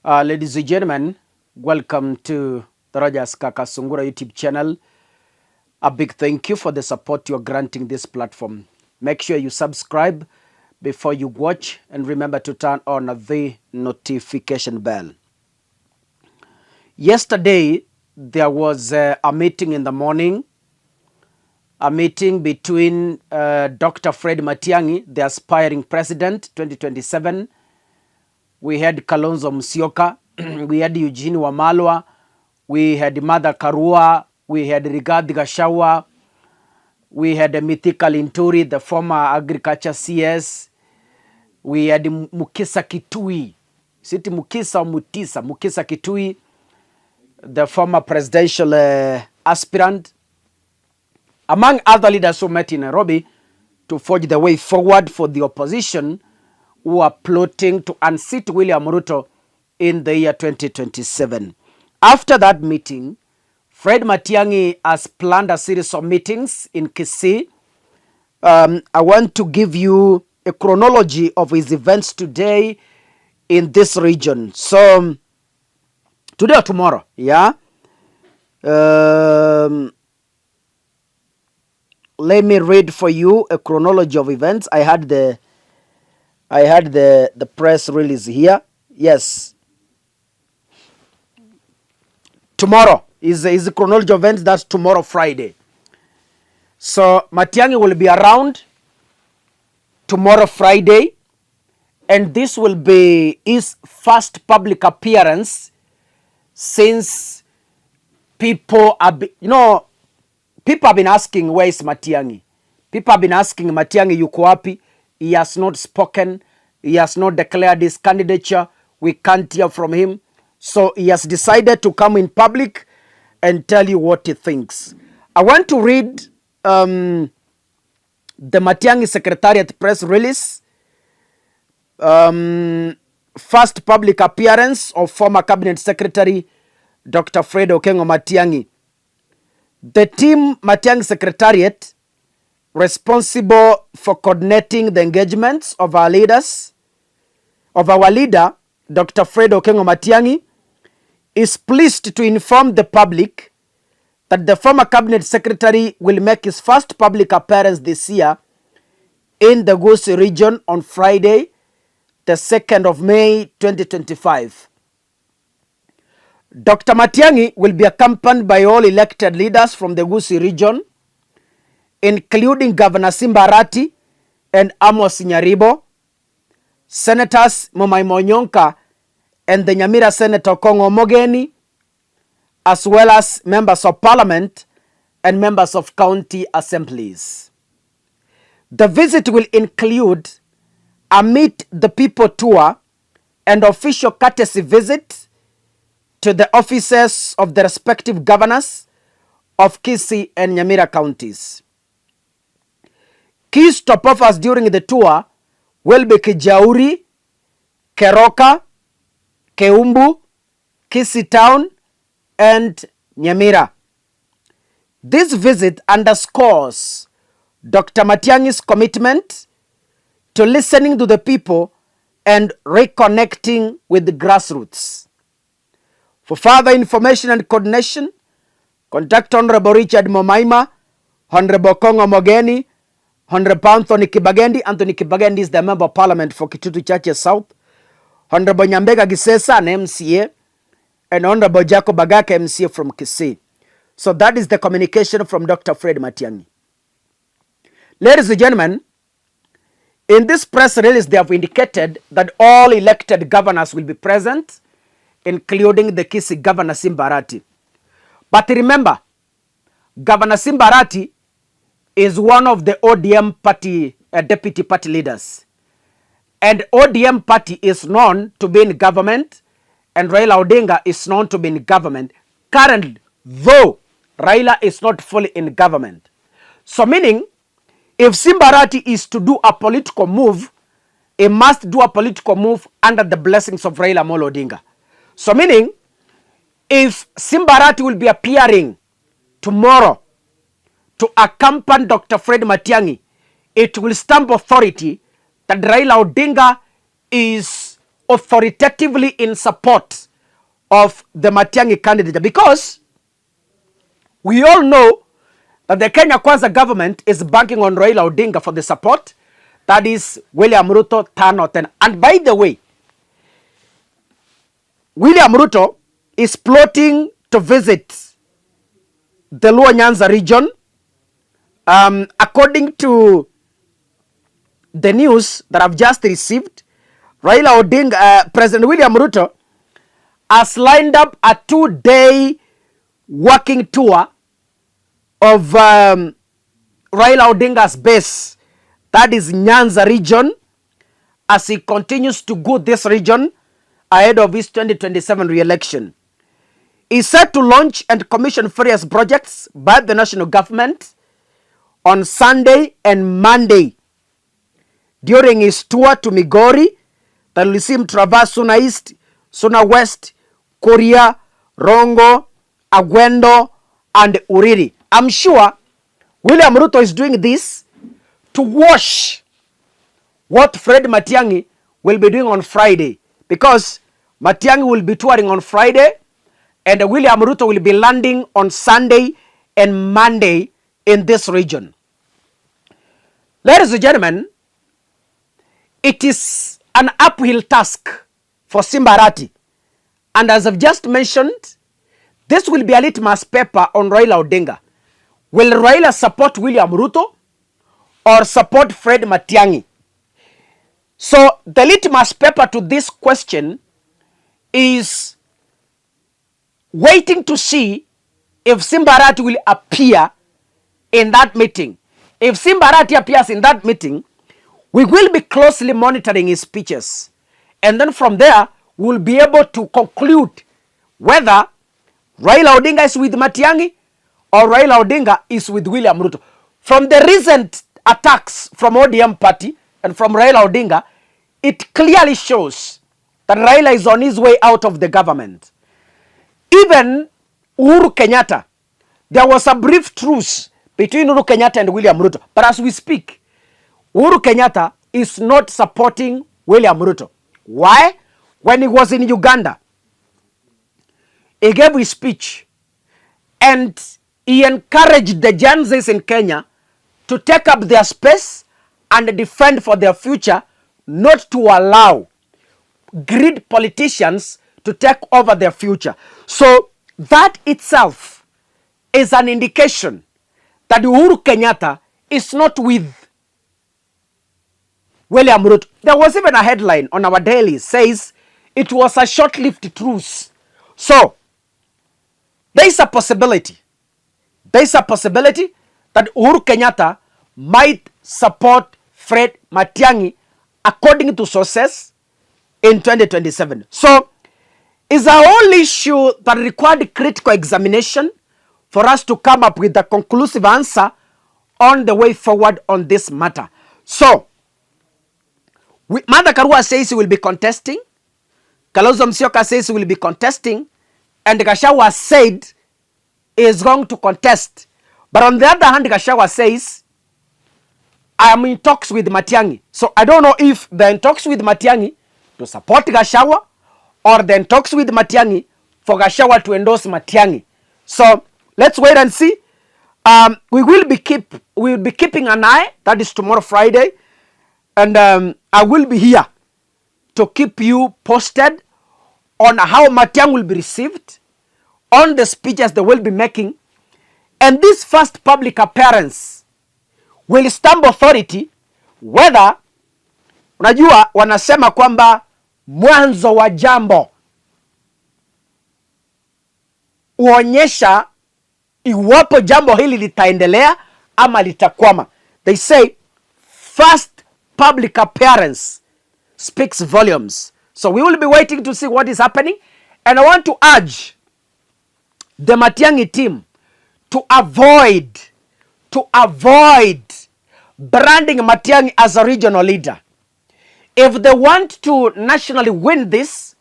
Ladies and gentlemen, welcome to the Rogers Kakasungura YouTube channel. A big thank you for the support you're granting this platform. Make sure you subscribe before you watch and remember to turn on the notification bell. Yesterday, there was a meeting in the morning, a meeting between Dr. Fred Matiang'i, the aspiring president 2027. We had Kalonzo Musyoka, we had Eugene Wamalwa, we had Martha Karua, we had Rigathi Gachagua, we had Mithika Linturi, the former agriculture CS, we had Mukisa Kitui, City Mukisa or Mutisa, Mukisa Kitui, the former presidential aspirant, among other leaders who met in Nairobi to forge the way forward for the opposition who are plotting to unseat William Ruto in the year 2027. After that meeting, Fred Matiang'i has planned a series of meetings in Kisii. I want to give you a chronology of his events today in this region. So, today or tomorrow, yeah? Let me read for you a chronology of events. I had the press release here. Yes. Tomorrow is the chronology of events. That's tomorrow, Friday. So Matiang'i will be around tomorrow, Friday, and this will be his first public appearance since people have been asking, where is Matiang'i? People have been asking, Matiang'i yuko wapi? He has not spoken. He has not declared his candidature. We can't hear from him. So he has decided to come in public and tell you what he thinks. I want to read the Matiang'i Secretariat press release. First public appearance of former Cabinet Secretary Dr. Fred Okengo Matiang'i. The team Matiang'i Secretariat, responsible for coordinating the engagements of our leader, Dr. Fred Okengo Matiang'i, is pleased to inform the public that the former Cabinet Secretary will make his first public appearance this year in the Gusii region on Friday, the 2nd of May 2025. Dr. Matiang'i will be accompanied by all elected leaders from the Gusii region, including Governor Simba Arati and Amos Nyaribo, Senators Momai Monyonka and the Nyamira Senator Kongo Mogeni, as well as members of parliament and members of county assemblies. The visit will include a Meet the People tour and official courtesy visit to the offices of the respective governors of Kisii and Nyamira counties. Key stopovers during the tour will be Kijauri, Keroka, Keumbu, Kisii Town, and Nyamira. This visit underscores Dr. Matiang'i's commitment to listening to the people and reconnecting with the grassroots. For further information and coordination, contact Honorable Richard Momaima, Honorable Kongo Mogeni, Honorable Anthony Kibagendi. Anthony Kibagendi is the Member of Parliament for Kitutu Churches South. Honorable Nyambega Gisesa, an MCA, and Honorable Jacob Bagaka, MCA from Kisii. So that is the communication from Dr. Fred Matiang'i. Ladies and gentlemen, in this press release, they have indicated that all elected governors will be present, including the Kisii Governor Simba Arati. But remember, Governor Simba Arati is one of the ODM party deputy party leaders. And ODM party is known to be in government, and Raila Odinga is known to be in government currently, though Raila is not fully in government. So meaning, if Simba Arati is to do a political move, he must do a political move under the blessings of Raila Amolo Odinga. So meaning, if Simba Arati will be appearing tomorrow to accompany Dr. Fred Matiang'i, it will stamp authority that Raila Odinga is authoritatively in support of the Matiangi candidate, because we all know that the Kenya Kwanza government is banking on Raila Odinga for the support. That is William Ruto 10 or 10. And by the way, William Ruto is plotting to visit the Nyanza region. According to the news that I've just received, Raila Odinga, President William Ruto has lined up a 2-day working tour of Raila Odinga's base, that is Nyanza region, as he continues to go this region ahead of his 2027 re-election. He's set to launch and commission various projects by the national government on Sunday and Monday during his tour to Migori that will see him traverse Suna East, Suna West, Korea, Rongo, Agwendo, and Uriri. I'm sure William Ruto is doing this to wash what Fred Matiang'i will be doing on Friday, because Matiang'i will be touring on Friday and William Ruto will be landing on Sunday and Monday in this region. Ladies and gentlemen, it is an uphill task for Simba Arati. And as I've just mentioned, this will be a litmus paper on Raila Odinga. Will Raila support William Ruto or support Fred Matiang'i? So the litmus paper to this question is waiting to see if Simba Arati will appear in that meeting. If Simba Arati appears in that meeting, we will be closely monitoring his speeches. And then from there, we'll be able to conclude whether Raila Odinga is with Matiang'i or Raila Odinga is with William Ruto. From the recent attacks from ODM party and from Raila Odinga, it clearly shows that Raila is on his way out of the government. Even Uhuru Kenyatta, there was a brief truce between Uhuru Kenyatta and William Ruto. But as we speak, Uhuru Kenyatta is not supporting William Ruto. Why? When he was in Uganda, he gave his speech and he encouraged the Gen Zs in Kenya to take up their space and defend for their future, not to allow greed politicians to take over their future. So that itself is an indication that Uhuru Kenyatta is not with William Ruto. There was even a headline on our daily says it was a short-lived truce. So there is a possibility that Uhuru Kenyatta might support Fred Matiang'i according to sources in 2027. So it's a whole issue that required critical examination for us to come up with a conclusive answer on the way forward on this matter. So Martha Karua says he will be contesting, Kalonzo Musyoka says he will be contesting, and Gachagua said he is going to contest. But on the other hand, Gachagua says, I am in talks with Matiang'i. So I don't know if they're in talks with Matiang'i to support Gachagua or they're in talks with Matiang'i for Gachagua to endorse Matiang'i. So let's wait and see. We will be keeping an eye. That is tomorrow, Friday. And I will be here to keep you posted on how Matiang'i will be received, on the speeches they will be making. And this first public appearance will stamp authority whether, unajua wanasema kwamba mwanzo wa jambo uonyesha iwapo jambo hili litaendelea ama litakwama. They say first public appearance speaks volumes. So we will be waiting to see what is happening. And I want to urge the Matiang'i team to avoid branding Matiang'i as a regional leader. If they want to nationally win this,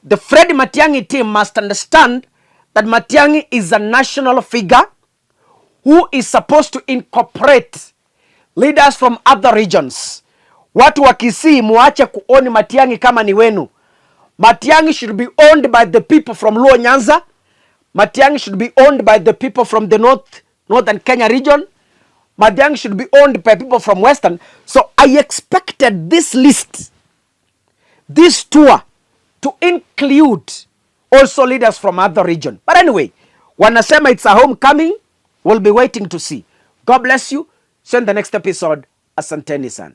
the Fred Matiang'i team must understand that Matiang'i is a national figure who is supposed to incorporate leaders from other regions. Watu wa Kisii, muache kuoni Matiang'i kama ni wenu. Matiang'i should be owned by the people from Luo Nyanza. Matiang'i should be owned by the people from the northern Kenya region. Matiang'i should be owned by people from Western. So I expected this list, this tour, to include also leaders from other region. But anyway, wanasema it's a homecoming. We'll be waiting to see. God bless you. See you in the next episode. Asanteni sana.